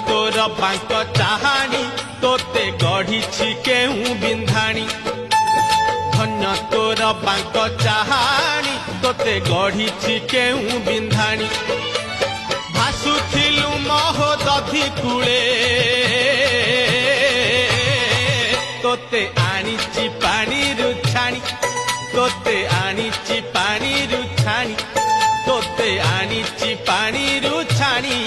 तोर बांक चाहाणी तोते गढ़ी केहू बिंधाणी धन्य तोर बांक चाहाणी तोते गढ़ी केहू बिंधाणी भासुथिलु महोदधि कूले तोते आनीची पानी रुछाणी तोते आनीची पानी रुछाणी तोते आनीची पानी रुछाणी